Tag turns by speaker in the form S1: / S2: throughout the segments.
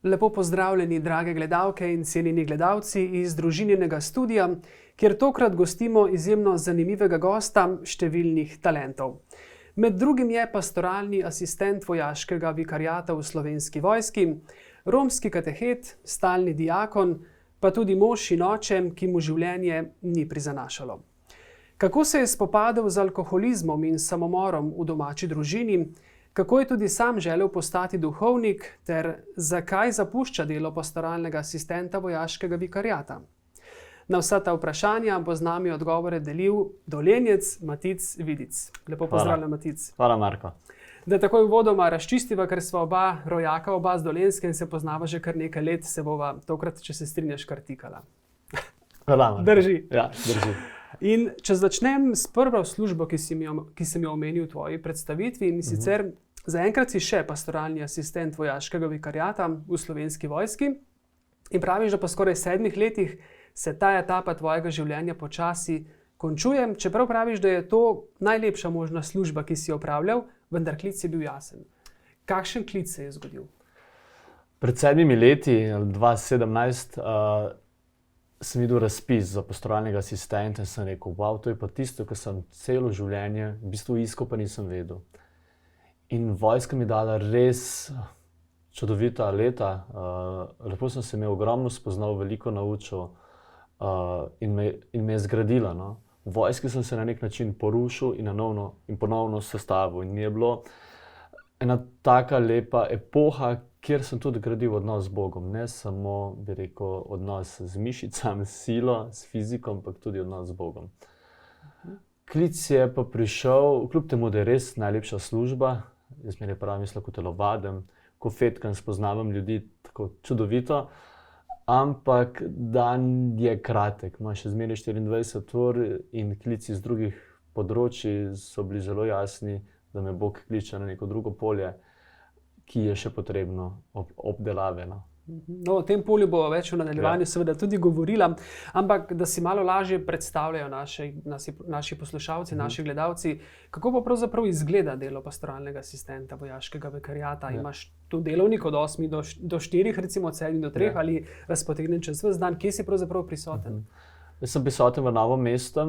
S1: Lepo pozdravljeni, drage gledalke in cenjeni gledalci iz družinjenega studia, kjer tokrat gostimo izjemno zanimivega gosta številnih talentov. Med drugim je pastoralni asistent vojaškega vikariata v Slovenski vojski, romski katehet, stalni diakon, pa tudi mož in oče, ki mu življenje ni prizanašalo. Kako se je spopadel z alkoholizmom in samomorom v domači družini, kako je tudi sam želel postati duhovnik ter zakaj zapušča delo pastoralnega asistenta vojaškega vikariata. Na vsa ta vprašanja bo z nami odgovore delil Dolenjec Matic Vidic. Lepo pozdravljen, Matic.
S2: Hvala, Marko.
S1: Da takoj uvodoma razčistiva, ker sva oba rojaka, oba z Dolenjske in se poznava že kar nekaj let, se bova tokrat, če se strinjaš, kar tikala.
S2: Hvala, Marko.
S1: Drži.
S2: Ja, drži.
S1: In če začnem s prvo službo, ki sem jo omenil v tvoji predstavitvi, in sicer zaenkrat si še pastoralni asistent vojaškega vikariata v Slovenski vojski in praviš, da po skoraj 7 letih se ta etapa tvojega življenja počasi končuje, čeprav praviš, da je to najlepša možna služba, ki si jo opravljal, vendar klic je bil jasen. Kakšen klic se je zgodil?
S2: Pred 7 leti, 2017, sem videl razpis za pastoralnega asistenta in sem rekel, wow, to je pa tisto, kar sem celo življenje v bistvu iskal, pa nisem vedel. In vojska mi je dala res čudovita leta. Lepo sem se imel ogromno spoznal, veliko naučil in me je zgradila. No. V vojski sem se na nek način porušil in ponovno sestavil. In mi je bilo ena taka lepa epoha, kjer sem tudi gradil odnos z Bogom. Ne samo, bi rekel, odnos z mišicami, s silo, s fizikom, ampak tudi odnos z Bogom. Klic je pa prišel, kljub temu, da je res najlepša služba. Jaz mi je prav mislil, ko telovadim, ko fetkam, spoznavam ljudi tako čudovito. Ampak dan je kratek, ima še zmeraj 24 ur in klici z drugih področij so bili zelo jasni, da me Bog kliče na neko drugo polje, ki je še potrebno obdelave.
S1: No, o tem polju bo več v nadaljevanju seveda tudi govorila, ampak da si malo lažje predstavljajo naši poslušalci, naši gledalci, kako pa pravzaprav izgleda delo pastoralnega asistenta vojaškega vikariata. Imaš tu delovnik od 8 do 4, recimo od 7 do 3, ali razpotegnen čez ves dan, kje si pravzaprav prisoten?
S2: Jaz sem prisoten v Novem mestu,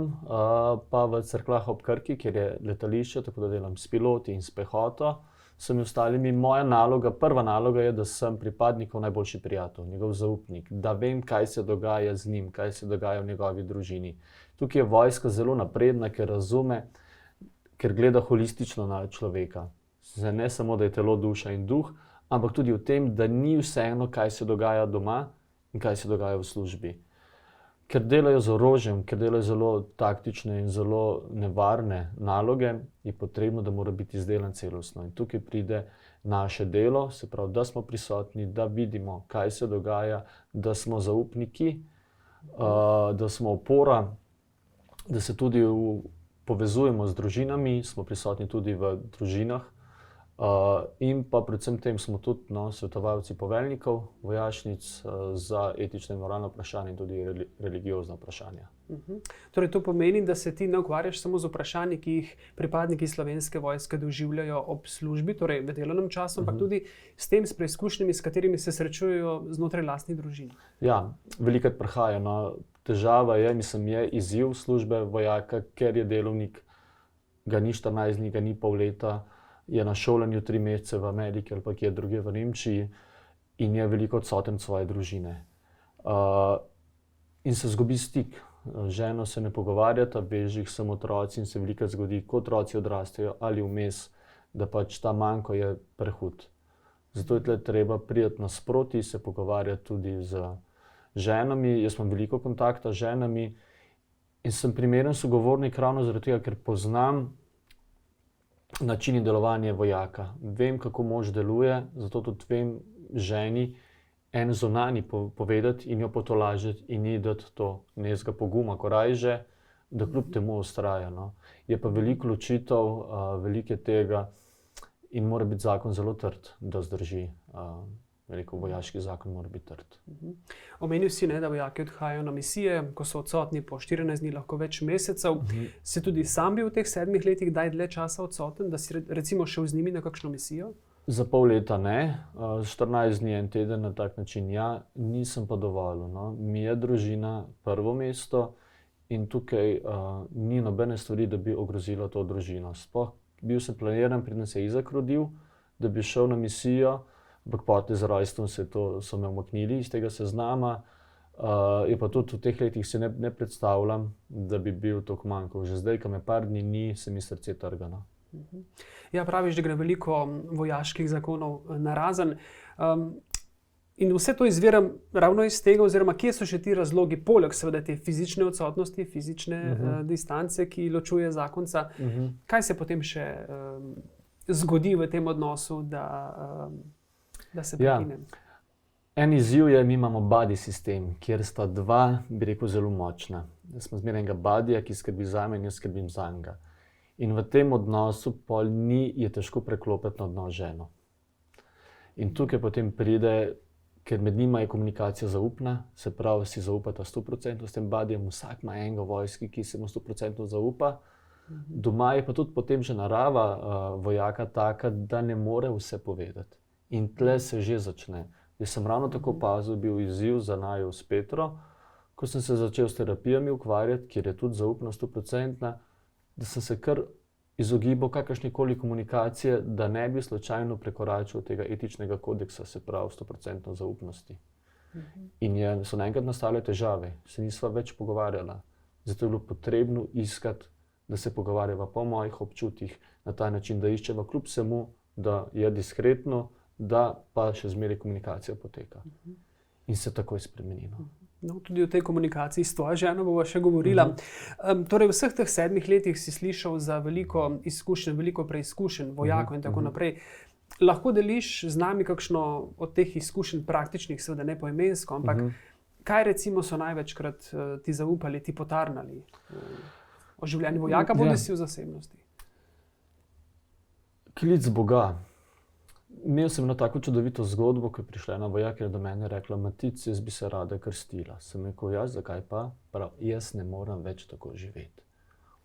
S2: pa v Cerkljah ob Krki, kjer je letališče, tako da delam s piloti in s pehoto. Vsemi ostalimi. Moja naloga, prva naloga je, da sem pripadnikov najboljši prijatelj, njegov zaupnik, da vem, kaj se dogaja z njim, kaj se dogaja v njegovi družini. Tukaj je vojska zelo napredna, ker razume, ker gleda holistično na človeka. Ne samo, da je telo, duša in duh, ampak tudi v tem, da ni vseeno, kaj se dogaja doma in kaj se dogaja v službi. Ker delajo z orožjem, ker delajo zelo taktične in zelo nevarne naloge, je potrebno, da mora biti izdelan celostno. In tukaj pride naše delo, se pravi, da smo prisotni, da vidimo, kaj se dogaja, da smo zaupniki, da smo opora, da se tudi povezujemo z družinami, smo prisotni tudi v družinah. In pa predvsem tem smo tudi svetovalci poveljnikov, vojašnic za etične in moralne vprašanja in tudi religiozna vprašanja.
S1: Torej to pomeni, da se ti ne ukvarjaš samo z vprašanji, ki jih pripadniki Slovenske vojske doživljajo ob službi, torej v delovnem času, ampak tudi s tem, s preizkušnjami, s katerimi se srečujejo znotraj lastnih družin.
S2: Ja, velikokrat prihaja. Težava je, je izziv službe vojaka, ker je delovnik, ga ni 14 dni, ga ni pol leta, je na šolanju 3 mesece v Ameriki ali pa kje druge v Nemčiji in je veliko odsoten od svoje družine. In se zgubi stik. Ženo se ne pogovarjata, bežih samo otroci in se veliko zgodi, ko otroci odrastejo ali vmes, da pač ta manko je prehud. Zato je treba priti nasproti, se pogovarjati tudi z ženami. Jaz imam veliko kontakta z ženami in sem primeren sogovornik ravno zaradi tega, ker poznam način delovanja vojaka. Vem, kako mož deluje, zato tudi vem ženi en zunanji povedati in jo potolažiti in ni dati to nezga poguma, korajže, da kljub temu vztraja. Je pa veliko ločitev, veliko tega in mora biti zakon zelo trd, da zdrži. Vojaški zakon mora biti trd.
S1: Omenil si, da vojaki odhajajo na misije, ko so odsotni po 14 dni, lahko več mesecev. Si tudi sam bil v teh 7 letih kdaj dlje časa odsoten, da si recimo šel z njimi na kakšno misijo?
S2: Za pol leta ne, 14 dni, en teden na tak način ja, nisem pa dovolil. No. Mi je družina prvo mesto in tukaj ni nobene stvari, da bi ogrozilo to družino. Sploh bil sem planiran, preden se je Izak rodil, da bi šel na misijo, ampak potem z rojstvom so me umaknili iz tega seznama. Je pa tudi v teh letih si ne predstavljam, da bi bil toliko manjkov. Že zdaj, ko me par dni ni, se mi srce trga. No.
S1: Ja, praviš, da gre veliko vojaških zakonov narazen. In vse to izvira ravno iz tega, oziroma kje so še ti razlogi, poleg seveda te fizične odsotnosti, fizične distance, ki ločuje zakonca. Kaj se potem še zgodi v tem odnosu, da se prekine?
S2: Ja. En izziv je, mi imamo buddy sistem, kjer sta dva, bi rekel, zelo močna. Smo zmeraj enega buddyja, ki skrbi zame in jaz skrbim zanjega. In v tem odnosu pol je težko preklopiti na odnos ženo. In tukaj potem pride, ker med njima je komunikacija zaupna, se pravi, si zaupata 100% s tem buddyjem, vsak ima enega v vojski, ki se mu 100% zaupa. Doma je pa tudi potem že narava vojaka taka, da ne more vse povedati. In tle se že začne. Jaz sem ravno tako opazil, bil izziv za naju s Petro, ko sem se začel s terapijami ukvarjati, kjer je tudi zaupnost 100%, da sem se kar izogibal kakršnekoli komunikacije, da ne bi slučajno prekoračil tega etičnega kodeksa, se pravi 100% zaupnosti. In so naenkrat nastale težave, se nisva več pogovarjala. Zato je bilo potrebno iskati, da se pogovarjava po mojih občutjih na ta način, da iščeva kljub vsemu, da je diskretno, da pa še zmeraj komunikacija poteka. In se takoj spremeni.
S1: No, tudi o tej komunikaciji s tvojo ženo bova še govorila. Torej, v vseh teh 7 letih si slišal za veliko izkušenj, veliko preizkušenj vojakov in tako naprej. Lahko deliš z nami kakšno od teh izkušenj praktičnih, seveda ne poimensko, ampak kaj recimo so največkrat ti zaupali, ti potarnali o življenju vojaka, bodisi v zasebnosti?
S2: Klic Boga. Imel sem eno tako čudovito zgodbo, ko je prišla ena vojakinja do mene in rekla: Matic, jaz bi se rada krstila. Sem rekel: ja, zakaj pa? Prav, jaz ne morem več tako živeti.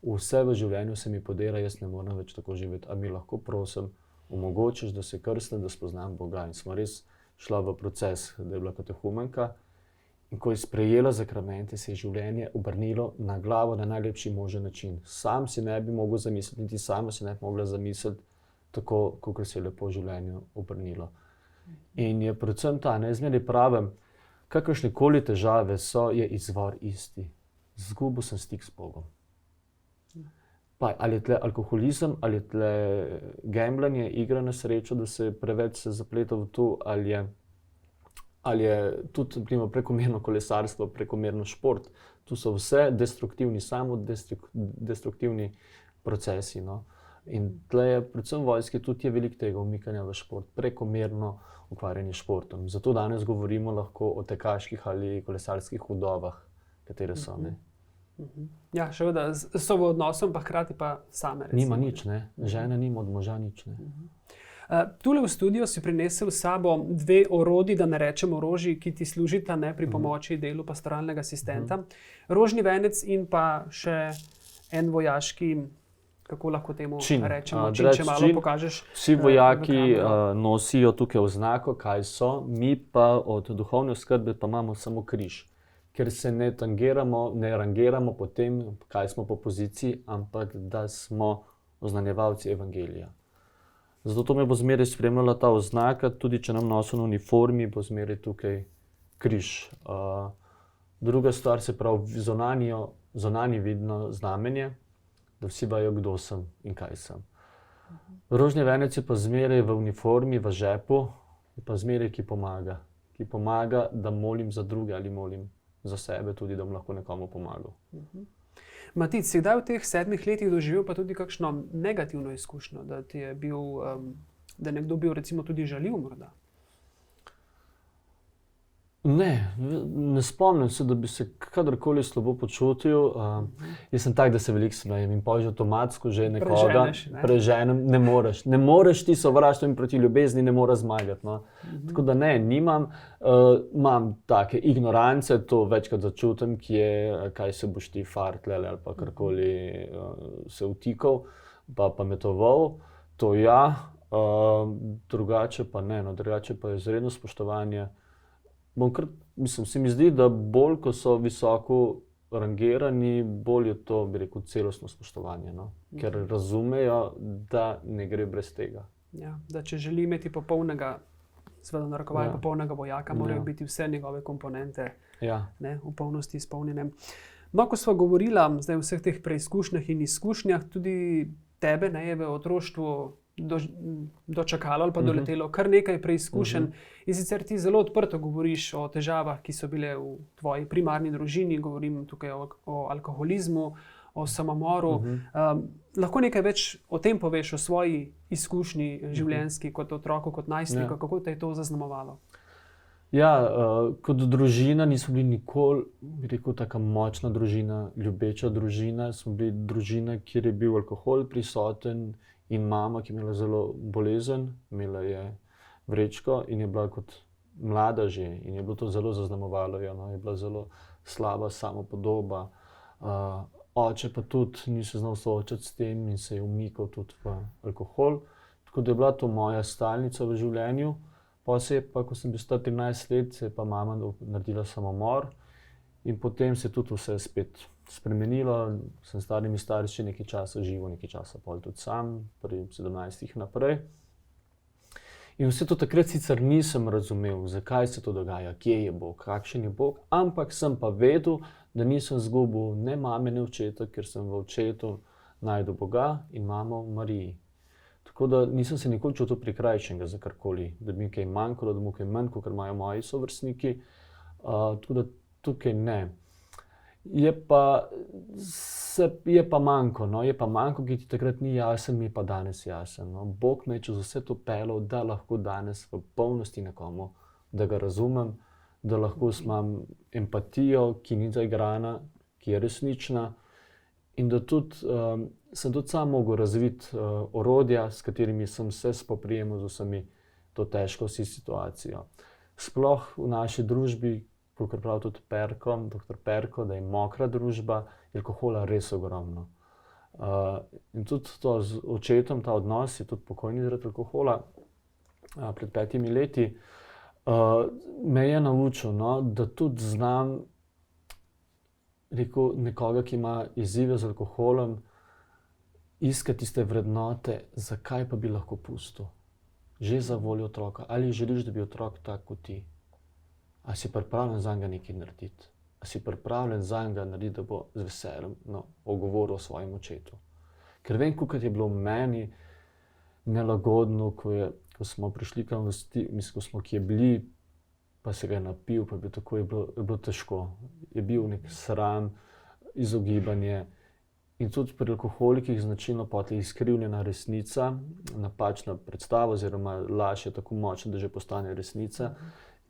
S2: Vse v življenju se mi podira, jaz ne morem več tako živeti. A mi lahko, prosim, omogočiš, da se krstim, da spoznam Boga? In smo res šla v proces, da je bila katehumenka. In ko je sprejela zakramente, se je življenje obrnilo na glavo na najlepši možen način. Sam si ne bi mogel zamisliti, niti sama si ne bi mogla zamisliti, tako, kot se je lepo življenje obrnilo. In je predvsem ta, zmeraj pravim, kakršnekoli težave so, je izvor isti. Zgubil sem stik s Bogom. Pa ali je tle alkoholizem, ali je tle gambljanje, igra na srečo, da se preveč zapletel v to, ali je tudi prekomerno kolesarstvo, prekomerno šport. Tu so vse destruktivni, samo destruktivni procesi. No. In tle je predvsem v vojski tudi veliko tega umikanja v šport, prekomerno ukvarjanje s športom. Zato danes govorimo lahko o tekaških ali kolesarskih hudobah, katere so. Ne?
S1: Ja, seveda so v odnosu, pa hkrati pa same. Recimo.
S2: Nima nič, ne? Žena nima od moža nič. Ne?
S1: Tule v studio si prinesel s sabo 2 orodji, da ne rečem orožji, ki ti služita pri pomoči delu pastoralnega asistenta. Rožni venec in pa še en vojaški, kako lahko temu rečemo, če malo pokažeš.
S2: Vsi vojaki nosijo tukaj oznako, kaj so, mi pa od duhovne oskrbe pa imamo samo križ. Ker se ne rangiramo po tem, kaj smo po poziciji, ampak da smo oznanjevalci evangelija. Zato me bo zmeraj spremljala ta oznaka, tudi če nam nosim na uniformi, bo zmeraj tukaj križ. Druga stvar, se pravi, zunanji vidno znamenje, da vsi vejo, kdo sem in kaj sem. Rožni venec je pa zmeraj v uniformi, v žepu, je pa zmeraj, ki pomaga, da molim za druge ali molim za sebe, tudi da bom lahko nekomu pomagal.
S1: Matic, si kdaj v teh 7 letih doživel pa tudi kakšno negativno izkušnjo, da ti je da nekdo bil recimo tudi žaljiv morda? Ne spomnim se, da bi se kadarkoli slabo počutil. Jaz sem tak, da se veliko smejem in pa že avtomatsko že nekoga preženem. Ne moreš ti sovraštvo in proti ljubezni ne moreš zmagati. No. Tako da ne, nimam. Imam take ignorance, to večkrat začutim, kaj se boš ti fartlele ali pa karkoli se vtikal, pa pametoval. To ja,
S2: Drugače pa ne, no, drugače pa je izredno spoštovanje. Se mi zdi, da bolj, ko so visoko rangirani, bolj je to, bi rekel, celostno spoštovanje, no? Ker razumejo, da ne gre brez tega.
S1: Ja, da če želi imeti popolnega, seveda narekovaj popolnega vojaka, morajo biti vse njegove komponente v polnosti izpolnjene. No, ko sva govorila zdaj o vseh teh preizkušnjah in izkušnjah, tudi tebe je v otroštvu dočakalo ali pa doletelo kar nekaj preizkušenj. In sicer ti zelo odprto govoriš o težavah, ki so bile v tvoji primarni družini, govorim tukaj o alkoholizmu, o samomoru. Lahko nekaj več o tem poveš, o svoji izkušnji življenjski kot otroku, kot najstniku, kako te je to zaznamovalo?
S2: Ja, kot družina nismo bili nikoli, bi rekel, taka močna družina, ljubeča družina. Smo bili družina, kjer je bil alkohol prisoten in mama, ki je imela zelo bolezen, imela je vrečko in je bila kot mlada že in je bilo to zelo zaznamovalo. Je bila zelo slaba samopodoba. Oče pa tudi ni se znal soočati s tem in se je umikal tudi v alkohol. Tako da je bila to moja stalnica v življenju. Ko sem bil star 13 let, se je pa mama naredila samomor in potem se je tudi vse spet spremenilo. Sem s starimi starši nekaj časa živel, nekaj časa pol tudi sam, pri 17 naprej. In vse to takrat sicer nisem razumel, zakaj se to dogaja, kje je Bog, kakšen je Bog, ampak sem pa vedel, da nisem izgubil ne mame, ne očeta, ker sem v očetu našel Boga in mamo v Mariji. Tako da nisem se nikoli čutil prikrajšenega za karkoli, da bi mi kaj manjkalo, da bi mi kaj manj, kot imajo moji sovrstniki. Tako da tukaj ne. Je pa manjko, no? Je pa manjko, ki ti takrat ni jasen, mi je pa danes jasen. No? Bog me je čez vse to peljal, da lahko danes v polnosti nekomu, da ga razumem, da lahko imam empatijo, ki ni zaigrana, ki je resnična in da tudi sem tudi sam mogel razviti orodja, s katerimi sem se spoprijemal z vsemi to težko situacijo. Sploh v naši družbi, kakor pravi tudi dr. Perko, da je mokra družba, je alkohola res ogromno. In tudi to z očetom, ta odnos, je tudi pokojni zaradi alkohola, pred 5 leti, me je naučil, no, da tudi znam nekoga, ki ima izzive z alkoholom, iskati tiste vrednote, zakaj pa bi lahko pustil. Že za voljo otroka. Ali želiš, da bi otrok tak kot ti? A si pripravljen zanj nekaj narediti? A si pripravljen zanj narediti, da bo z veseljem govoril o svojem očetu? Ker vem, koliko je bilo v meni nelagodno, ko smo prišli kam v stik, ko smo kje bili, pa se ga je napil, pa je bilo težko. Je bil nek sram, izogibanje. In tudi pri alkoholikih značilno potem izkrivljena resnica, napačna predstava oziroma laž je tako močna, da že postane resnica.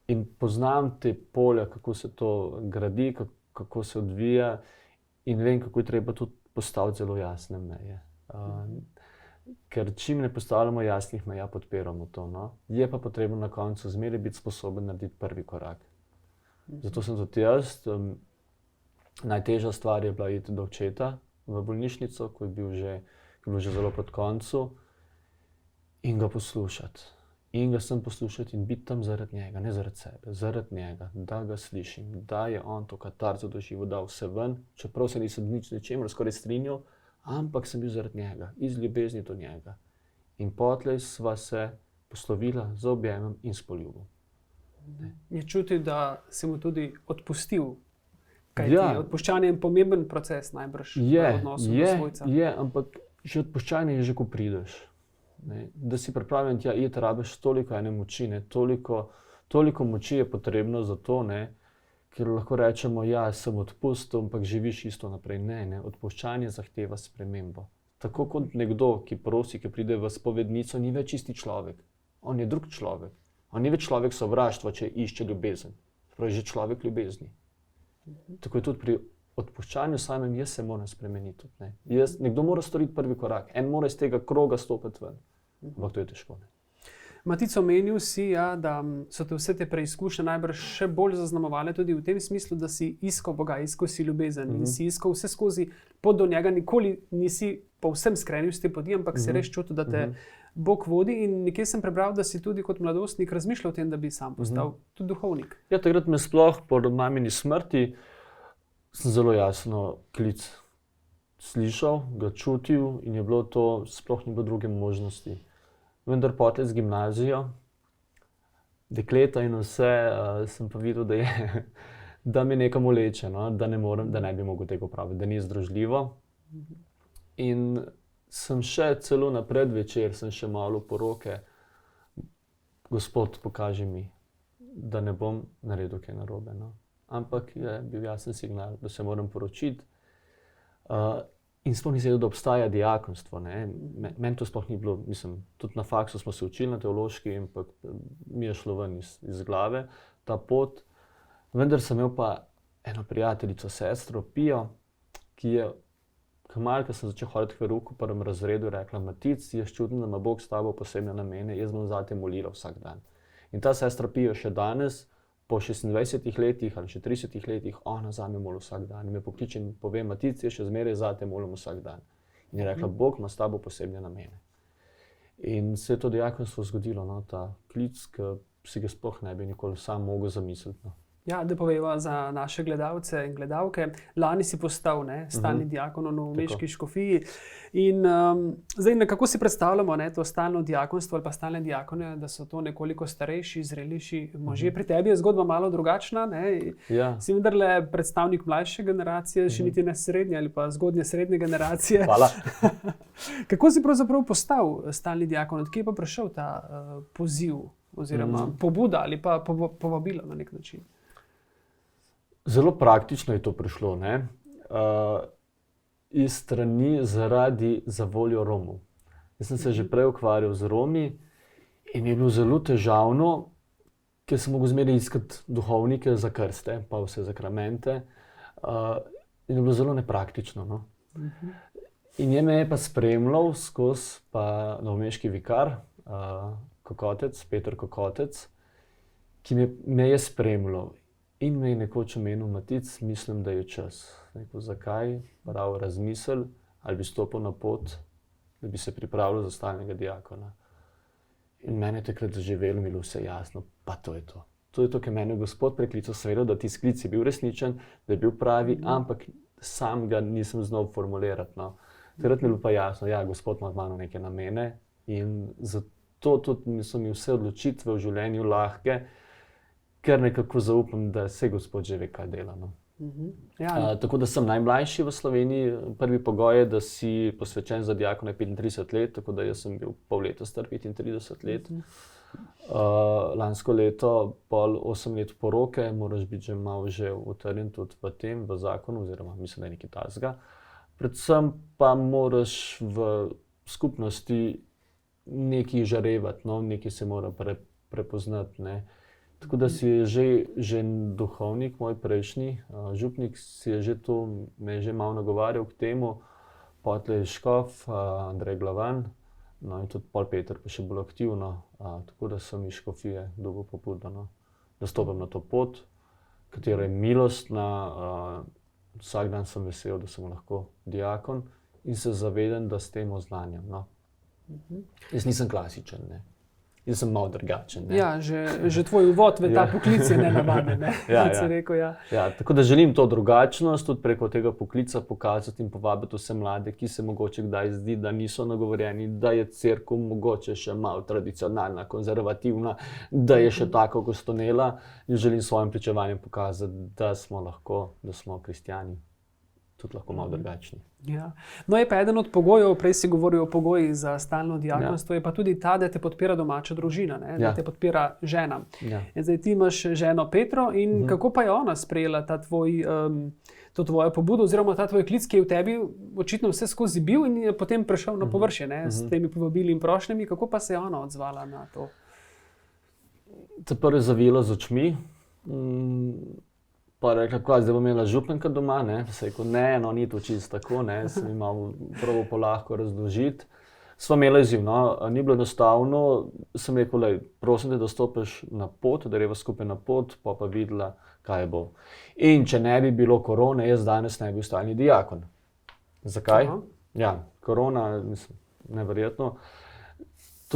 S2: In poznam te polja, kako se to gradi, kako se odvija in vem, kako je treba tudi postaviti zelo jasne meje. Ker čim ne postavljamo jasnih meja, podpiramo to. No? Je pa potrebno na koncu zmeraj biti sposoben narediti prvi korak. Zato sem tudi jaz. Najtežja stvar je bila iti do očeta v bolnišnico, ko je bil že zelo proti koncu, in ga poslušati. In ga sem poslušati in biti tam zaradi njega, ne zaradi sebe, zaradi njega, da ga slišim, da je on to katarzo doživel, dal vse ven, čeprav se nisem ničemer skoraj strinjal, ampak sem bil zaradi njega, iz ljubezni do njega. In potlej sva se poslovila z objemom in s poljubom.
S1: Je čuti, da si mu tudi odpustil. Kajti odpuščanje je pomemben proces najbrž v odnosu do svojca. Je, ampak že odpuščanje je že, ko prideš. Ne? Da si pripravljen tja iti, rabiš toliko ene moči, ne? Toliko moči je potrebno za to, ne? Ker lahko rečemo, ja, sem odpustil, ampak živiš isto naprej. Ne, odpuščanje zahteva spremembo. Tako kot nekdo, ki prosi, ki pride v spovednico, ni več isti človek. On je drug človek. On ni več človek sovraštva, če išče ljubezen. Prav je že človek ljubezni. Tako je tudi pri odpuščanju samem, jaz se moram spremeniti. Ne? Nekdo mora storiti prvi korak, en mora iz tega kroga stopiti ven. Ampak to je težko. Ne? Matic, omenil si, da so te vse te preizkušnje najbrž še bolj zaznamovale tudi v tem smislu, da si iskal Boga, iskal si ljubezen in si iskal vse skozi pot do njega, nikoli nisi povsem skrenil s te poti, ampak si res čutil, da te Bog vodi in nekje sem prebral, da si tudi kot mladostnik razmišljal o tem, da bi sam postal tudi duhovnik.
S2: Ja, takrat me sploh po mamini smrti sem zelo jasno klic slišal, ga čutil in je bilo to, sploh ni bilo druge možnosti. Vendar potem z gimnazijo, dekleta in vse, sem pa videl, da me nekam vleče, no? Da ne bi mogel tega opraviti, da ni združljivo. In sem še celo na predvečer, sem še malo poroke, Gospod, pokaži mi, da ne bom naredil kaj narobe. No? Ampak je bil jasen signal, da se moram poročiti. In sploh nisem vedel, da obstaja diakonstvo. Meni to sploh ni bilo, mislim, tudi na faksu smo se učili na teološki, ampak mi je šlo ven iz glave ta pot. Vendar sem imel pa eno prijateljico, sestro Pijo, ki je kmalu, ko sem začel hoditi k verouku v prvem razredu, rekla: Matic, jaz čutim, da ima Bog s tabo posebne namene, jaz bom zate molila vsak dan. In ta sestra Pijo še danes, po 26 letih ali še 30 letih, ona zame moli vsak dan. In me pokliče in pove: Matic, jaz še zmeraj zate molim vsak dan. In je rekla: Bog ima s tabo posebne namene. In se je to diakonstvo zgodilo, no, ta klic, ki si ga sploh ne bi nikoli sam mogel zamisliti. No.
S1: Ja, da poveva za naše gledalce in gledalke. Lani si postal stalni diakon v novomeški škofiji. In zdaj nekako si predstavljamo to stalno diakonstvo ali pa stalne diakone, da so to nekoliko starejši, zrelejši možje. Pri tebi je zgodba malo drugačna.
S2: Ja.
S1: Si vendarle predstavnik mlajše generacije, še niti ne srednje ali pa zgodnje srednje generacije.
S2: Hvala.
S1: Kako si pravzaprav postal stalni diakon? Odkje je pa prišel ta poziv oziroma pobuda ali pa povabilo na nek način?
S2: Zelo praktično je to prišlo, iz strani zaradi zavoljo Romov. Jaz sem se že prej ukvarjal z Romi in je bilo zelo težavno, ker sem mogel zmeraj iskati duhovnike za krste, pa vse zakramente. In je bilo zelo nepraktično. No. In me je pa spremljal skozi pa novomeški vikar, Kokotec, Peter Kokotec, ki me je spremljal. In me je nekoč omenil: Matic, mislim, da je čas. Rekel: zakaj? Prav razmisel, ali bi stopil na pot, da bi se pripravil za stalnega diakona. In meni je takrat zaživelo, mi je bilo vse jasno, pa to je to. To je to, kar meni je Gospod preklical, seveda, da ti sklic je bil resničen, da je bil pravi, ampak sam ga nisem znal formulirati. No. Takrat mi je bilo pa jasno, ja, Gospod ima z mano neke namene in zato tudi so mi vse odločitve v življenju lahke, ker nekako zaupam, da se Gospod že ve, kaj dela. No.
S1: Ja.
S2: Tako da sem najmlajši v Sloveniji. Prvi pogoj je, da si posvečen za diakona 35 let, tako da jaz sem bil pol leta star 35 let. Lansko leto, pol 8 let poroke, moraš biti že malo utrjen tudi v tem, v zakonu, oziroma mislim, da je nekaj takega. Predvsem pa moraš v skupnosti nekaj žarevati, no, nekaj se mora prepoznati. Tako da si je že duhovnik, moj prejšnji župnik, me je že malo nagovarjal k temu, potlej škof, Andrej Glavan, no in tudi pol Peter, pa še bolj aktivno. Tako da sem iz škofije dobil pobudo, no, da stopim na to pot, katera je milostna. Vsak dan sem vesel, da sem lahko diakon in se zavedam, da s tem oznanjam. No. Jaz nisem klasičen, jaz sem malo drugačen.
S1: Ja, že tvoj uvod v ta poklic je nenavaden.
S2: Tako da želim to drugačnost tudi preko tega poklica pokazati in povabiti vse mlade, ki se mogoče kdaj zdi, da niso nagovorjeni, da je cerkev mogoče še malo tradicionalna, konzervativna, da je še tako gostonela. In želim s svojim pričevanjem pokazati, da smo kristjani tudi lahko malo drugačni.
S1: Ja. No, je pa eden od pogojev, prej si govoril o pogojih za stalno diakonstvo, je pa tudi ta, da te podpira domača družina, da te podpira žena. Zdaj ti imaš ženo Petro in kako pa je ona sprejela to tvojo pobudo oziroma ta tvoj klic, ki je v tebi očitno vse skozi bil in je potem prišel na površje s temi povabili in prošnjami. Kako pa se je ona odzvala na to?
S2: Ta prvi zavila z očmi. Pa rekla, zdaj bom imela župnika doma, se je rekel, no, ni to čisto tako, sem imel prav polahko razložiti. Sva imela izziv, ni bilo enostavno, sem rekel, prosim te, da stopiš na pot, da greva skupaj na pot, pa videla, kaj bo. In če ne bi bilo korone, jaz danes ne bi bil stalni diakon. Zakaj? Ja, korona, mislim, neverjetno.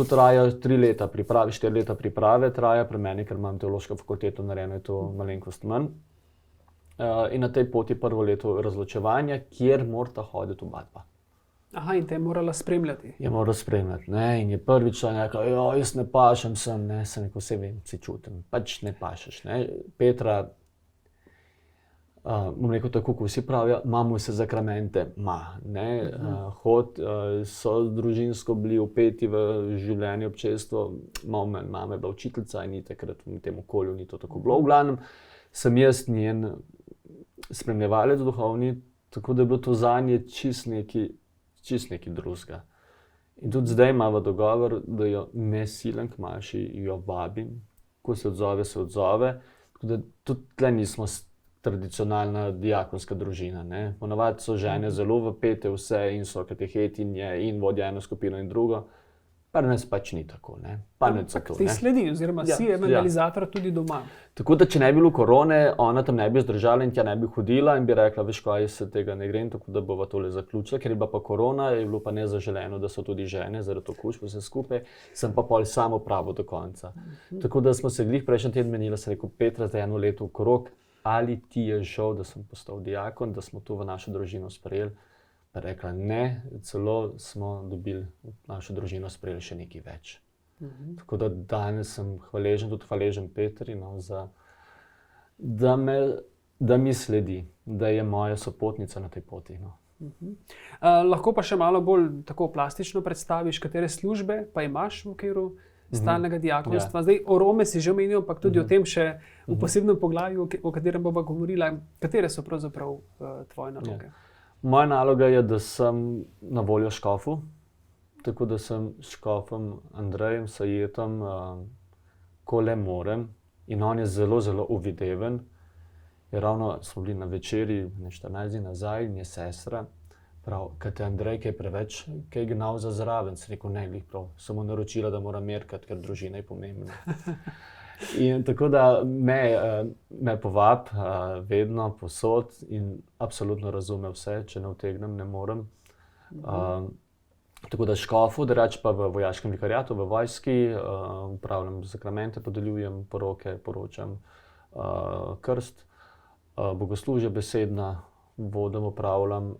S2: To traja 3 leta priprave, 4 leta priprave traja pri meni, ker imam teološko fakulteto narejeno, je to malenkost manj. In na tej poti prvo leto razločevanja, kjer morata hoditi oba dva.
S1: Aha, in te je morala spremljati.
S2: Je moral spremljati, ne, in je prvič rekel, jaz ne pašem sem, ne, sem rekel, vse vem, si čutim, pač ne pašeš, ne. Petra, bom rekel tako, ko vsi pravijo, imamo vse zakramente, ne, so družinsko bili vpeti v življenje občestvo, malo manj, mama je bila učiteljica in ni takrat v tem okolju ni to tako bilo. V glavnem sem jaz njen spremljevalec duhovni, tako da je bilo to zanje čist nekaj drugega. In tudi zdaj imamo dogovor, da jo ne silim k maši, jo vabim, ko se odzove, tako da tudi tle nismo tradicionalna diakonska družina, ne. Ponavadi so žene zelo vpete vse in so katehetinje in vodja eno skupino in drugo, pa nas pač ni tako, ne. Pa nič zato,
S1: Ti
S2: ne.
S1: sledi, oziroma si evangelizator tudi doma.
S2: Tako da, če ne bi bilo korone, ona tam ne bi zdržala in tja ne bi hodila in bi rekla, veš kaj, jaz se tega ne grem, tako da bova tole zaključila, ker je bila pa korona, je bilo pa nezaželeno, da so tudi žene, zaradi okužb vse skupaj, sem pa pol sam opravil do konca. Tako da smo se glih prejšnji teden menila, sem rekel, Petra, zdaj 1 leto okrog, ali ti je žal, da sem postal diakon, da smo to v našo družino sprejeli? Pa rekla, ne, celo smo dobili v našo družino sprejeli še nekaj več. Tako da danes sem hvaležen Petri, no, da mi sledi, da je moja sopotnica na tej poti. No.
S1: Lahko pa še malo bolj tako plastično predstaviš, katere službe pa imaš v okviru stalnega diakonstva. Zdaj o Rome si že omenil, ampak tudi o tem še v posebnem poglavju, o katerem bova govorila. Katere so pravzaprav tvoje naloge?
S2: Moja naloga je, da sem na voljo škofu, tako da sem s škofom Andrejem Sajetom, ko le morem, in on je zelo, zelo uvideven. Ravno smo bili na večerji 14 dni nazaj in je sestra, prav, kaj te Andrej, kaj preveč, kaj gnal za zraven, sem rekel, ne, glih prav, sem mu naročila, da mora merkati, ker družina je pomembna. In tako da me povab vedno povsod in absolutno razume vse, če ne utegnem, ne morem. Tako da škofu, drugače pa v vojaškem vikariatu, v vojski, upravljam sakramente, podeljujem poroke, poročam krst, bogoslužje besedna, vodom upravljam,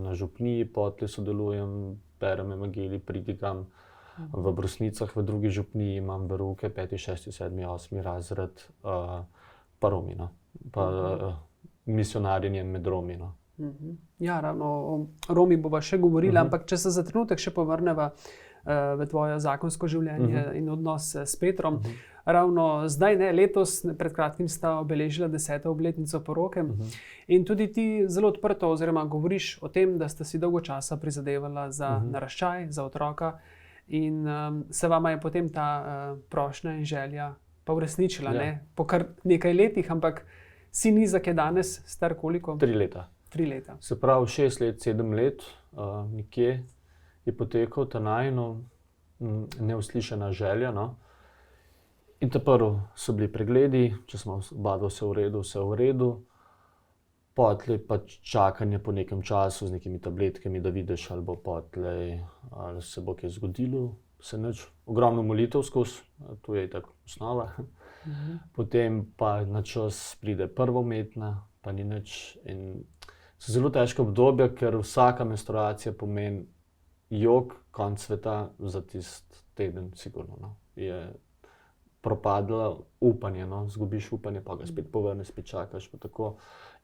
S2: na župniji potlej sodelujem, berem evangelij, pridigam. V Brusnicah, v drugi župniji imam verouke, 5., 6., 7., 8. razred, pa Romino, pa misionarjenje med Romino.
S1: Ja, ravno o Romi bova še govorila, ampak če se za trenutek še povrneva v tvoje zakonsko življenje in odnos s Petrom. Ravno zdaj, letos, pred kratkim sta obeležila 10. obletnico poroke in tudi ti zelo odprto oziroma govoriš o tem, da sta si dolgo časa prizadevala za naraščaj, za otroka. In se vama je potem ta prošnja in želja pa uresničila, po kar nekaj letih, ampak sin Izak je danes star koliko?
S2: 3 leta.
S1: 3 leta.
S2: Se pravi, 6 let, 7 let, nekje je potekal ta najino neuslišana želja. No. In prvo so bili pregledi, če smo oba vse v redu. Potlej pa čakanje po nekem času z nekimi tabletkami, da vidiš, ali bo potlej, ali se bo kaj zgodilo, se nič. Ogromno molitev skozi, to je tako osnova. Potem pa na čas pride prvometna, pa ni nič. In so zelo težka obdobja, ker vsaka menstruacija pomeni jok, konc sveta za tisti teden, sigurno. No. Je propadlo upanje, no, zgubiš upanje, pa ga spet povrneš, spet čakaš, pa tako.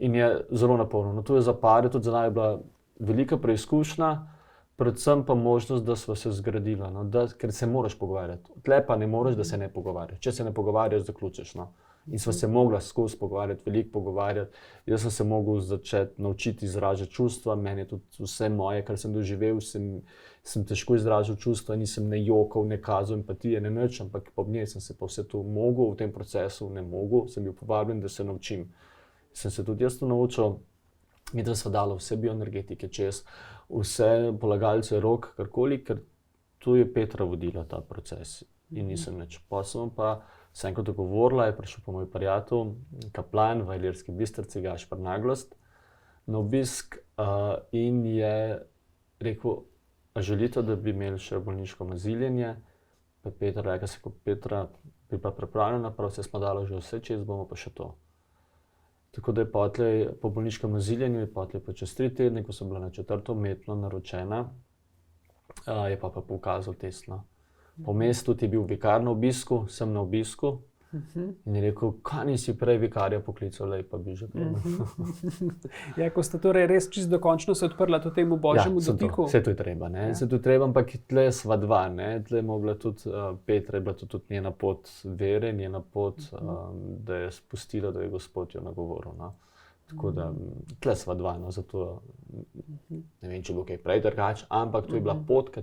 S2: In je zelo naporno. To je za pare, tudi za naj bila velika preizkušnja, predvsem pa možnost, da sva se zgradila, no, ker se moraš pogovarjati. Tle pa ne moreš, da se ne pogovarjaš. Če se ne pogovarjaš, zaključiš, no. In sva se mogla skozi pogovarjati, veliko pogovarjati. Jaz sem se mogel začeti naučiti izražati čustva, meni je tudi vse moje, kar sem doživel, sem težko izražal čustva, nisem ne jokal, ne kazal empatije, ne nič, ampak po njej sem se pa vse to mogel, v tem procesu ne mogel, sem bil povabljen, da se naučim. Sem se tudi jaz to naučil, midva sva dala vse bioenergetike čez, vse polagalce rok, karkoli, ker tu je Petra vodila ta proces in nisem nič. Pa sem pa se enkrat dogovorila, je prišel pa moj prijatelj, kaplan v Ilirski Bistrici, Gašper Naglost, na obisk in je rekel, a želite, da bi imeli še bolniško maziljenje, Pa je Petra rekla, se kot Petra bi bila pripravljena, prav se smo dali že vse čez, bomo pa še to. Tako da je potlej po bolniškem oziljenju, je potlej pa čez 3 tedne, ko sem bila na 4. umetno naročena, je pa pokazal test. No. Po mestu je bil vikar na obisku, sem na obisku in je rekel, kaj nisi prej vikarja poklical, lej pa bi že bil.
S1: Ja, ko ste torej res čisto dokončno se odprla to temu božjemu dotiku.
S2: Vse to je treba, ne? Vse to je treba, ampak tle sva dva, ne? Tle je mogla tudi, Petra je bila tudi njena pot vere, njena pot, da je spustila, da je Gospod jo nagovoril, no? Tako da, tle sva dva, no, zato ne vem, če bo kaj prej drugače, ampak to je bila pot,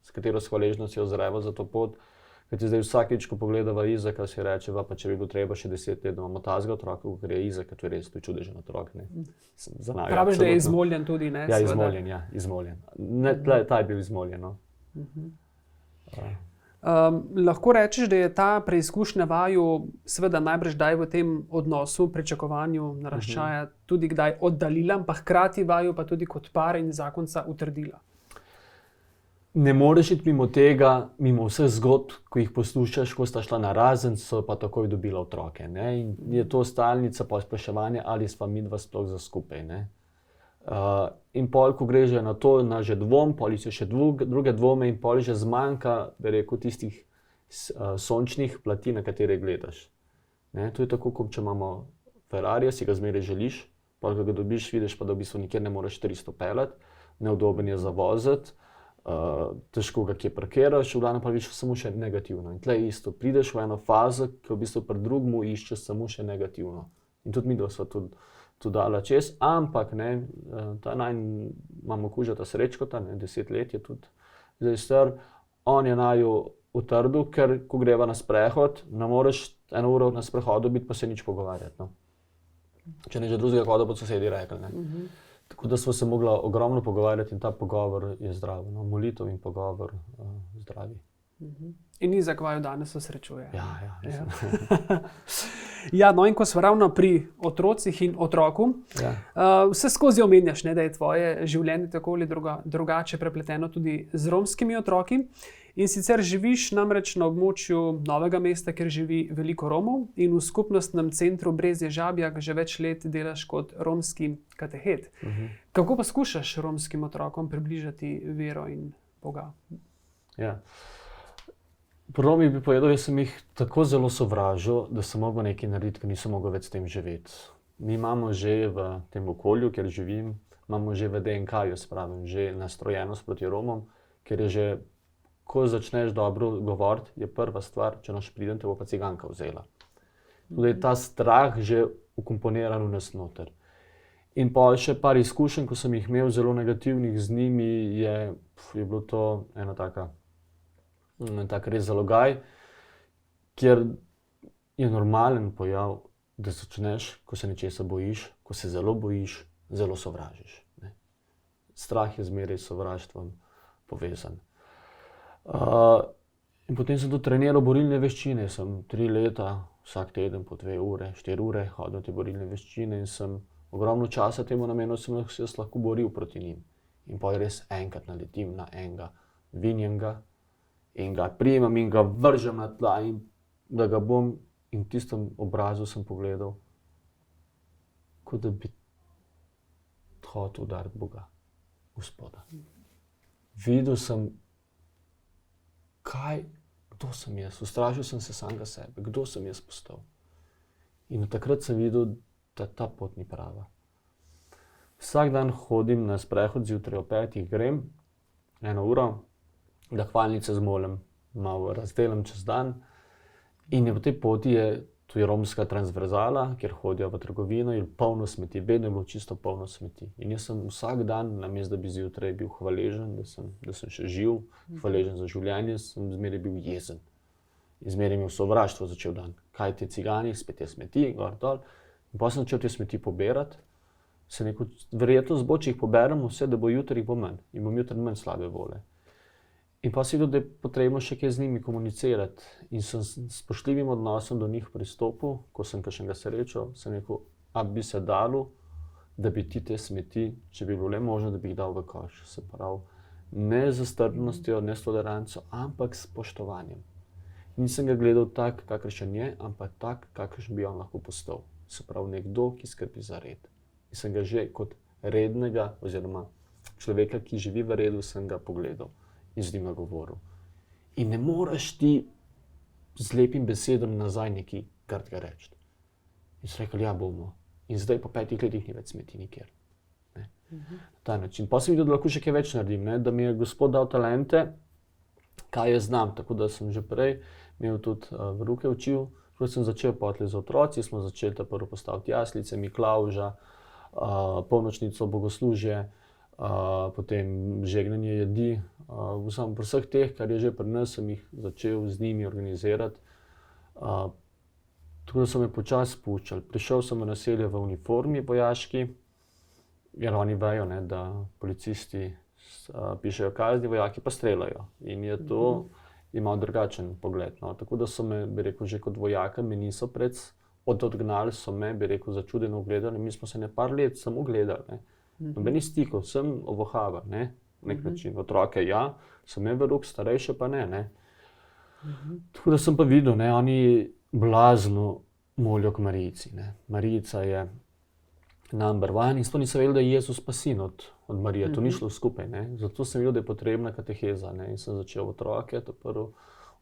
S2: s katero s hvaležnostjo ozreva za to pot. Kajti zdaj vsakič, ko pogledava Izaka, si rečeva, pa če bi bilo treba še 10 let, da imamo tazga otroka, ker je Izak, to je res, to je čudežen otrok, ne.
S1: Praviš, da je izmoljen tudi, ne?
S2: Ja, izmoljen. Ne, ta je bil izmoljen, no.
S1: Lahko rečeš, da je ta preizkušnja vaju seveda najbrž kdaj v tem odnosu, pričakovanju naraščaja tudi kdaj oddaljila, pa hkrati vaju pa tudi kot par in zakonca utrdila.
S2: Ne moreš iti mimo tega, mimo vseh zgodb, ko jih poslušaš, ko sta šla narazen, so pa takoj dobila otroke, ne. In je to stalnica poizpraševanja, ali sva midva sploh za skupaj, ne. In pol, ko gre že na to, na že dvom, pol so še druge dvome in pol že zmanjka, bi rekel, tistih sončnih plati, na katere gledaš. Ne, to je tako, kot če imamo Ferrarija, si ga zmeraj želiš, pol, ko ga dobiš, vidiš pa, da v bistvu nikjer ne moreš 300 peljati, neudoben je za voziti, težko ga kje parkiraš, v glavnem pa vidiš samo še negativno. In tle isto, prideš v eno fazo, ki v bistvu pri drugmu iščeš samo še negativno. In tudi midva sva tudi dala čez, ampak ne, ta imamo kuža, ta Srečkota, 10 let je tudi zdaj star, on je naju utrdil, ker ko greva na sprehod, ne moreš 1 uro na sprehodu biti pa se nič pogovarjati, no. Če ne že drugega hoda, bodo sosedi rekli, ne. Tako da smo se mogla ogromno pogovarjati in ta pogovor je zdrav, no, molitev in pogovor zdravi.
S1: In Izak vaju danes osrečuje.
S2: Ja.
S1: Ja, no in ko smo ravno pri otrocih in otroku, vse skozi omenjaš, ne, da je tvoje življenje tako ali drugače prepleteno tudi z romskimi otroki. In sicer živiš namreč na območju Novega mesta, kjer živi veliko Romov in v skupnostnem centru Brezje Žabjak že več let delaš kot romski katehet. Kako poskušaš romskim otrokom približati vero in Boga?
S2: Ja. Pri Romih bi povedal, jaz sem jih tako zelo sovražil, da sem mogel nekaj narediti, ker nisem mogel več s tem živeti. Mi imamo že v tem okolju, kjer živim, imamo že v DNK-ju, spravim, že nastrojenost proti Romom, ker je že, ko začneš dobro govoriti, je prva stvar, če noč pridem, te bo pa ciganka vzela. Tudi je ta strah že vkomponiran v nas noter. In pa še par izkušenj, ko sem jih imel zelo negativnih z njimi, je bilo to ena tak res zalogaj, kjer je normalen pojav, da začneš, ko se nečesa bojiš, ko se zelo bojiš, zelo sovražiš, ne. Strah je zmeraj s sovraštvom povezan. In potem sem tudi treniral borilne veščine, sem 3 leta, vsak teden po 2 ure, 4 ure hodil te borilne veščine in sem ogromno časa temu namenil, sem se jaz lahko boril proti njim. In potem res enkrat naletim na enega, vinjem ga in ga prijemam in ga vržem na tla in da ga bom, in v tistem obrazu sem pogledal, kot da bi hotel udariti Boga, Gospoda. Videl sem, kdo sem jaz, ustrašil sem se samega sebe, kdo sem jaz postal. In takrat sem videl, da ta pot ni prava. Vsak dan hodim na sprehod, zjutraj ob 5 grem, 1 uro, da hvalnice zmolim, malo razdelim čez dan. In po tej poti tu je romska transverzala, kjer hodijo v trgovino in polno smeti, vedno je bilo čisto polno smeti. In jaz sem vsak dan, namesto da bi zjutraj bil hvaležen, da sem še živ, hvaležen za življenje, sem zmeraj bil jezen. In zmeraj imel sovraštvo začel dan. Kaj ti cigani, spet je smeti, gor dol. In potem sem začel te smeti pobirati. Sem rekel, verjetnost bo, če jih poberemo vse, da bo jutri jih bo manj. In bom jutri manj slabe volje. In pa si videl, da je potrebno še kaj z njimi komunicirati. In sem s spoštljivim odnosom do njih pristopil, ko sem kakšnega srečal, sem rekel, a bi se dalo, da bi ti te smeti, če bi bilo le možno, da bi jih dal v koš. Se pravi, Ne z strpnostjo, ne s toleranco, ampak s spoštovanjem. Nisem ga gledal tak, kakršen je, ampak tak, kakršen bi on lahko postal. Se pravi, nekdo, ki skrbi za red. In sem ga že kot rednega, oziroma človeka, ki živi v redu, sem ga pogledal in z njim govoril. In ne moreš ti z lepim besedom nazaj nekaj grdega reči. In so rekli, ja, bomo. In zdaj po 5 letih ni več smeti nikjer. Na ta način. Pa sem videl, da lahko še kaj več naredim, ne? Da mi je Gospod dal talente, kaj jaz znam. Tako da sem že prej imel tudi veruke učil. Ko sem začel potlej z otroci, smo začeli prvo postaviti jaslice, Miklavža, polnočnico, bogoslužje, potem žegnanje jedi. Pri vseh teh, kar je že pri nas, sem jih začel z njimi organizirati. Tako da so me počasi spuščali. Prišel sem v naselje v uniformi vojaški, jer oni vejo, ne, da policisti pišejo kazni, vojaki pa streljajo. In je to imel drugačen pogled. No. Tako da so me, bi rekel, že kot vojaka me niso odgnali, so me, bi rekel, začudeno gledali. Mi smo se par let samo gledali. Nobenih stikov, sem ovohaval, ne, na nek način. Otroke ja, so me veruk, starejše pa ne. Tako da sem pa videl, ne, oni blazno molijo k Marijici. Ne. Marijica je number one in zato nisem vedel, da je Jezus pa sin od Marije. To ni šlo skupaj. Ne. Zato sem videl, da je potrebna kateheza. Ne. In sem začel otroke prvo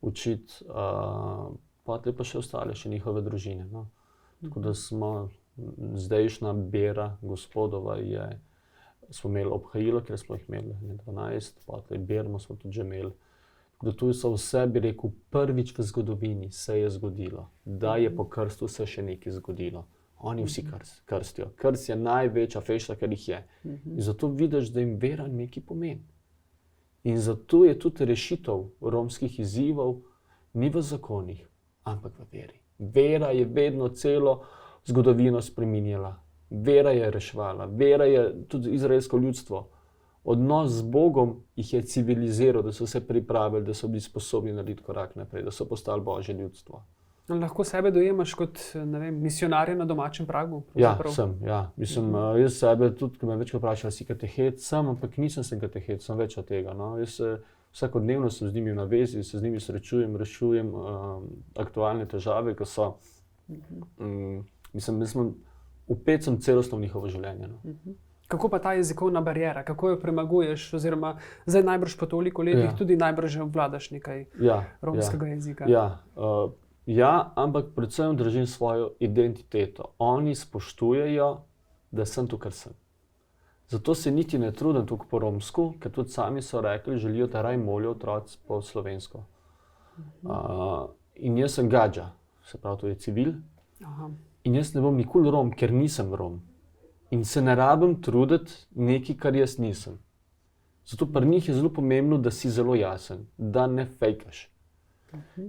S2: učiti, potem pa še ostale, še njihove družine. No. Tako da smo, zdajšnja bera Gospodova smo imeli obhajilo, ker smo jih imeli 12, potem bermo smo tudi že imeli. Tako da tu so vse, bi rekel, prvič v zgodovini se je zgodilo, da je po krstu se še nekaj zgodilo. Oni vsi krstijo. Krst je največja fešta, kar jih je. In zato vidiš, da jim vera nekaj pomeni. In zato je tudi rešitev romskih izzivov ni v zakonih, ampak v veri. Vera je vedno celo zgodovino spreminjala. Vera je reševala. Vera je tudi izraelsko ljudstvo. Odnos z Bogom jih je civiliziral, da so se pripravili, da so bili sposobni narediti korak naprej, da so postali Božje ljudstvo.
S1: Lahko sebe dojemaš kot, ne vem, misionarja na domačem pragu?
S2: Ja, sem. Ja. Mislim, jaz sebe tudi, ko me večkrat vprašajo, si katehet, sem, ampak nisem katehet, sem več od tega. No. Jaz vsakodnevno sem z njimi v navezi, se z njimi srečujem, rešujem aktualne težave, ki so, mislim, vpet sem celostno v njihovo življenje. No.
S1: Kako pa ta jezikovna bariera, kako jo premaguješ, oziroma zdaj najbrž po toliko letih tudi najbrž obvladaš nekaj romskega jezika?
S2: Ja, ampak predvsem držim svojo identiteto. Oni spoštujejo, da sem tu, kar sem. Zato se niti ne trudim tukaj po romsku, ker tudi sami so rekli, želijo, da raj molijo otroci po slovensko. In jaz sem gadža, se pravi, to je civil. In jaz ne bom nikoli Rom, ker nisem Rom. In se ne rabim truditi nekaj, kar jaz nisem. Zato pri njih je zelo pomembno, da si zelo jasen, da ne fejkaš.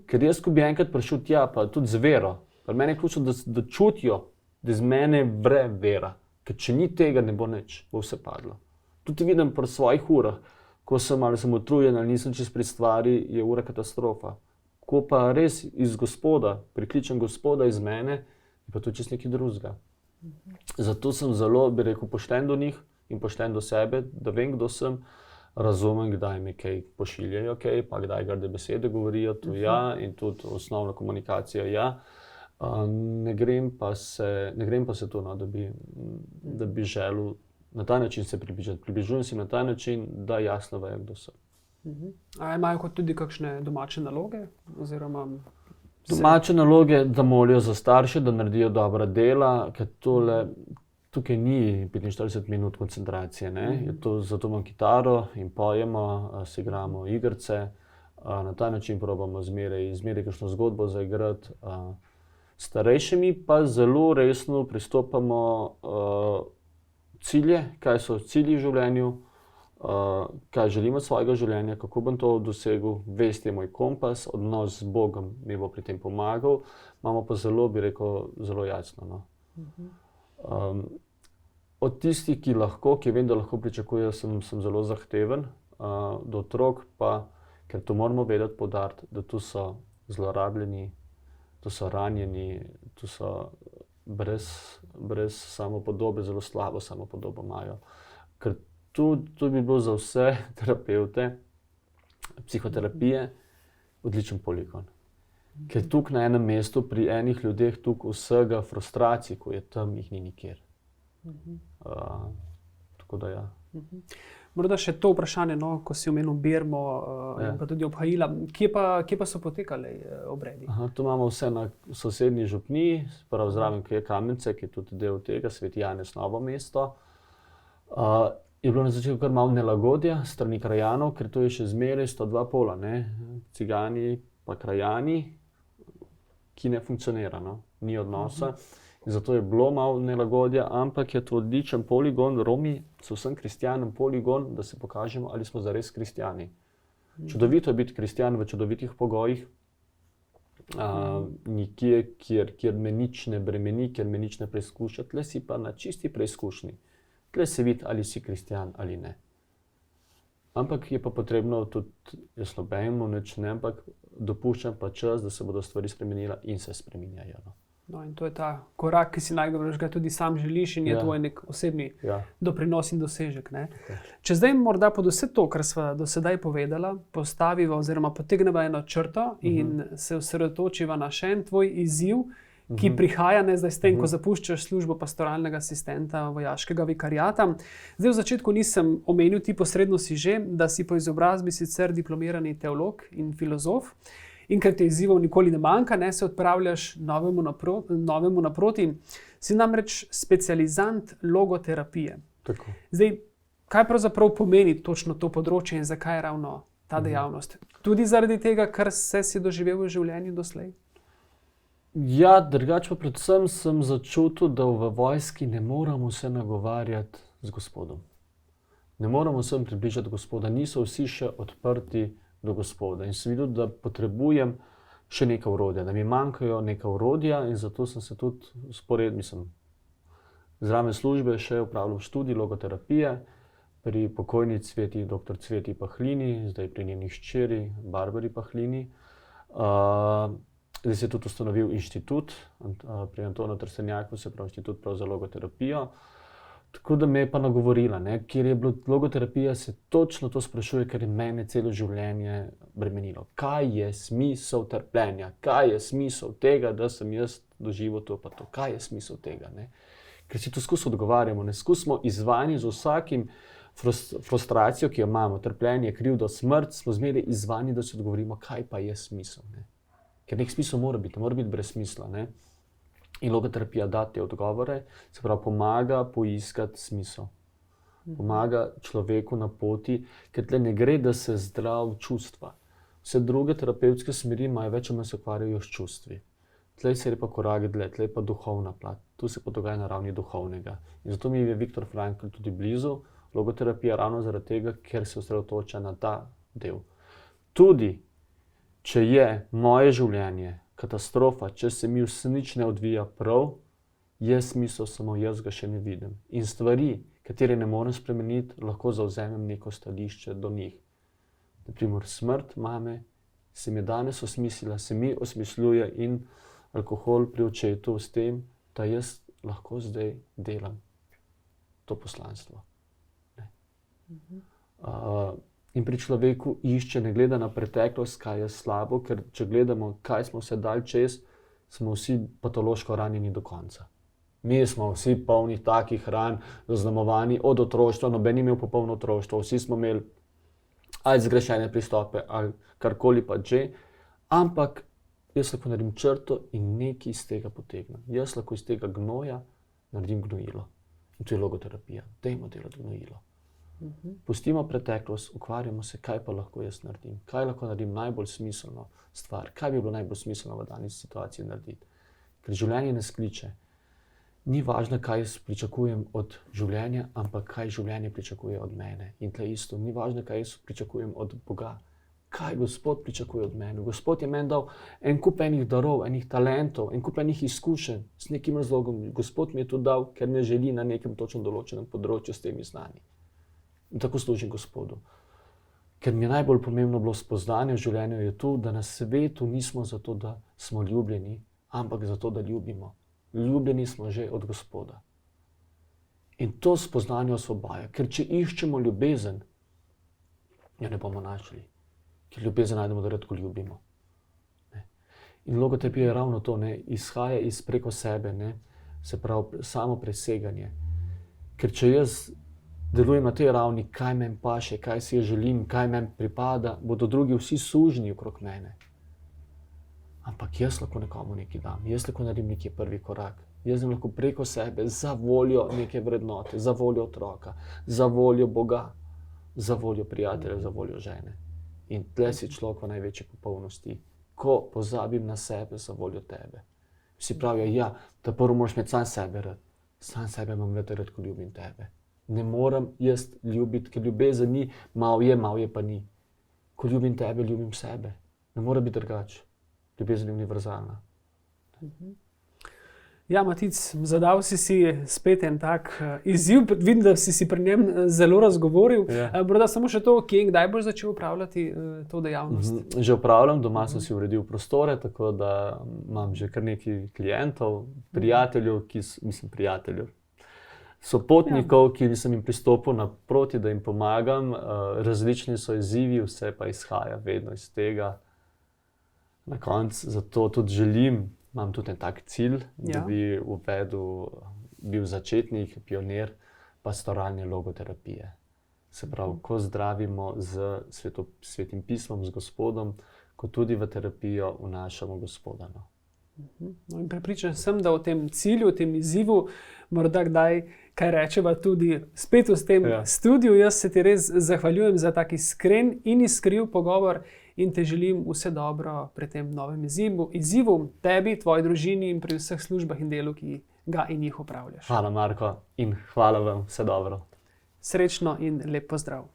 S2: Ker jaz, ko bi enkrat prišel tja, pa tudi z vero, pri meni je ključno, da čutijo, da iz mene vre vera. Ker če ni tega, ne bo nič, bo vse padlo. Tudi vidim pri svojih urah, ko sem ali sem utrujen ali nisem čez pri stvari, je ura katastrofa. Ko pa res iz Gospoda, prikličem Gospoda iz mene, je pa to čez nekaj drugega. Zato sem zelo, bi rekel, pošten do njih in pošten do sebe, da vem, kdo sem, razumem, kdaj mi kaj pošiljajo, pa kdaj grde besede govorijo, to ja, in tudi osnovna komunikacija ja. Ne grem pa se to, no, da bi želel na ta način se približati. Približujem se na ta način, da jasno vejo, kdo sem.
S1: A imajo tudi kakšne domače naloge?
S2: Domače naloge, da molijo za starše, da naredijo dobra dela, ker tukaj ni 45 minut koncentracije. Zato imam kitaro in pojemo, si igramo igrice. Na ta način probamo zmeraj kakšno zgodbo zaigrati. Starejšimi pa zelo resno pristopamo cilje, kaj so cilji v življenju, kaj želimo od svojega življenja, kako bom to dosegel, vest je moj kompas, odnos z Bogom mi bo pri tem pomagal, imamo pa zelo, bi rekel, zelo jasno. No. Od tistih, ki vem, da lahko pričakujejo, sem zelo zahteven, do otrok pa, ker to moramo vedeti, poudariti, da tu so zlorabljeni, tu so ranjeni, tu so brez samopodobe, zelo slabo samopodobo imajo. Ker To bi bilo za vse terapevte, psihoterapije, odličen poligon. Ker tukaj na enem mestu, pri enih ljudeh, tukaj vsega frustracij, ko je tam, jih ni nikjer. Tako da ja.
S1: Morda še to vprašanje, no, ko si omenil Birmo in pa tudi obhajila. Kje pa so potekali obredi?
S2: To imamo vse na sosednji župniji, prav zraven, ki je Kamence, ki je tudi del tega, Sveti Janez Novo mesto. Je bilo na začetku kar malo nelagodja strani krajanov, ker to je še zmeraj 102 pola, ne? Cigani pa krajani, ki ne funkcionira, no? Ni odnosa. In zato je bilo malo nelagodja, ampak je to odličen poligon, Romi so vsem kristjanom poligon, da se pokažemo, ali smo zares kristjani. Čudovito je biti kristjan v čudovitih pogojih, nikje, kjer me nič ne bremeni, kjer me nič ne preizkuša, tle si pa na čisti preizkušnji. Tle se vidi, ali si kristjan ali ne. Ampak je pa potrebno tudi, jaz nobeno nič ne, ampak dopuščam pa čas, da se bodo stvari spremenile in se spreminjajo.
S1: No, in to je ta korak, ki si najbolj ga tudi sam želiš in je tvoj nek osebni doprinos in dosežek. Ne? Če zdaj morda pod vse to, kar sva do sedaj povedala, postaviva oziroma potegneva eno črto in se osredotočiva na še en tvoj izziv, ki prihaja zdaj s tem, ko zapuščaš službo pastoralnega asistenta vojaškega vikariata. Zdaj v začetku nisem omenil, ti posredno si že, da si po izobrazbi sicer diplomirani teolog in filozof. In ker te izzivov nikoli ne manjka, se odpravljaš novemu naproti. Si namreč specializant logoterapije.
S2: Tako.
S1: Zdaj, kaj pravzaprav pomeni točno to področje in zakaj je ravno ta dejavnost? Tudi zaradi tega, kar si doživel v življenju doslej?
S2: Ja, drugače pa predvsem sem začutil, da v vojski ne moramo se nagovarjati z Gospodom. Ne moramo se približati Gospoda, niso vsi še odprti do Gospoda. In sem videl, da potrebujem še neka orodja, da mi manjkajo neka orodja in zato sem se tudi zraven službe še opravljal študij logoterapije pri pokojni dr. Cveti Pahlini, zdaj pri njeni hčeri Barbari Pahlini. Zdaj se je tudi ustanovil inštitut pri Antonu Trstenjaku, se pravi inštitut prav za logoterapijo. Tako da me je pa nagovorila, ker je bilo logoterapija, se točno to sprašuje, ker je mene celo življenje bremenilo. Kaj je smisel trpljenja? Kaj je smisel tega, da sem jaz doživel to pa to? Kaj je smisel tega? Ker si to skozi odgovarjamo, skozi smo izzvani z vsakim frustracijo, ki jo imamo, trpljenje, krivdo, smrt, smo zmeraj izzvani, da si odgovorimo, kaj pa je smisel. Ker nek smisel mora biti brez smisla. In logoterapija da te odgovore, se pravi pomaga poiskati smisel. Pomaga človeku na poti, ker tle ne gre, da se zdrav čustva. Vse druge terapevtske smeri imajo več ali manj se ukvarjajo s čustvi. Tle se je pa korak dlje, tle je pa duhovna plat. Tu se pa dogaja na ravni duhovnega. In zato mi je Viktor Frankl tudi blizu, logoterapija ravno zaradi tega, ker se osredotoča na ta del. Tudi, če je moje življenje katastrofa, če se mi vse nič ne odvija prav, je smisel, samo jaz ga še ne vidim. In stvari, katere ne morem spremeniti, lahko zavzemem neko stališče do njih. Naprimer, smrt mame se mi danes osmislila, se mi osmišljuje in alkohol pri očetu s tem, da jaz lahko zdaj delam to poslanstvo. In pri človeku išče, ne gleda na preteklost, kaj je slabo, ker če gledamo, kaj smo se dali čez, smo vsi patološko ranjeni do konca. Mi smo vsi polni takih ran, zaznamovani od otroštva, noben ni imel popolno otroštvo, vsi smo imeli ali zgrešene pristope, ali karkoli pa že, ampak jaz lahko naredim črto in nekaj iz tega potegnem. Jaz lahko iz tega gnoja naredim gnojilo. In to je logoterapija. Dajmo delati gnojilo. Pustimo preteklost, ukvarjamo se, kaj pa lahko jaz naredim. Kaj lahko naredim najbolj smiselno stvar. Kaj bi bilo najbolj smiselno v dani situaciji narediti. Ker življenje nas kliče. Ni važno, kaj jaz pričakujem od življenja, ampak kaj življenje pričakuje od mene. In tle isto, ni važno, kaj jaz pričakujem od Boga. Kaj Gospod pričakuje od mene. Gospod je meni dal en kup enih darov, enih talentov, en kup enih izkušenj s nekim razlogom. Gospod mi je to dal, ker me želi na nekem točno določenem področju s temi znanji. In tako služim Gospodu. Ker mi je najbolj pomembno bilo spoznanje v življenju je to, da na svetu nismo zato, da smo ljubljeni, ampak zato, da ljubimo. Ljubljeni smo že od Gospoda. In to spoznanje osvobaja, ker če iščemo ljubezen, jo ne bomo našli. Ker ljubezen najdemo, da redko ljubimo. Ne. In logoterapija je ravno to, ne, izhaja iz preko sebe, ne, se pravi samo preseganje. Ker če jaz delujem na tej ravni, kaj meni paše, kaj si jaz želim, kaj meni pripada, bodo drugi vsi sužnji okrog mene. Ampak jaz lahko nekomu nekaj dam, jaz lahko naredim neki prvi korak. Jaz sem lahko preko sebe za voljo neke vrednote, za voljo otroka, za voljo Boga, za voljo prijatelja, za voljo žene. In tle si človek v največji popolnosti, ko pozabim na sebe za voljo tebe. Vsi pravijo, ja, da prvo moraš imeti sam sebe rad. Sam sebe imam rad, ko ljubim tebe. Ne moram jaz ljubiti, ker ljubezen ni, malo je pa ni. Ko ljubim tebe, ljubim sebe. Ne mora biti drugače. Ljubezen je univerzalna.
S1: Ja, Matic, zadal si spet en tak izziv, vidim, da si pri njem zelo razgovoril. Morda samo še to, kje in kdaj boš začel upravljati to dejavnost?
S2: Že upravljam, doma sem si uredil prostore, tako da imam že kar nekaj klientov, prijateljev, sopotnikov, ki sem jim pristopil naproti, da jim pomagam. Različni so izzivi, vse pa izhaja vedno iz tega. Na koncu zato tudi želim, imam tudi en tak cilj, da bi bil začetnik, pionir pastoralne logoterapije. Se pravi, ko zdravimo z svetim pismom, z Gospodom, ko tudi v terapijo vnašamo Gospoda.
S1: No, in prepričan sem, da o tem cilju, o tem izzivu, morda kdaj kaj rečeva tudi spet v tem studiu. Jaz se ti res zahvaljujem za tak iskren in iskriv pogovor in te želim vse dobro pri tem novem izzivu, tebi, tvoji družini in pri vseh službah in delu, ki ga in jih opravljaš.
S2: Hvala, Marko, in hvala vam, vse dobro.
S1: Srečno in lep pozdrav.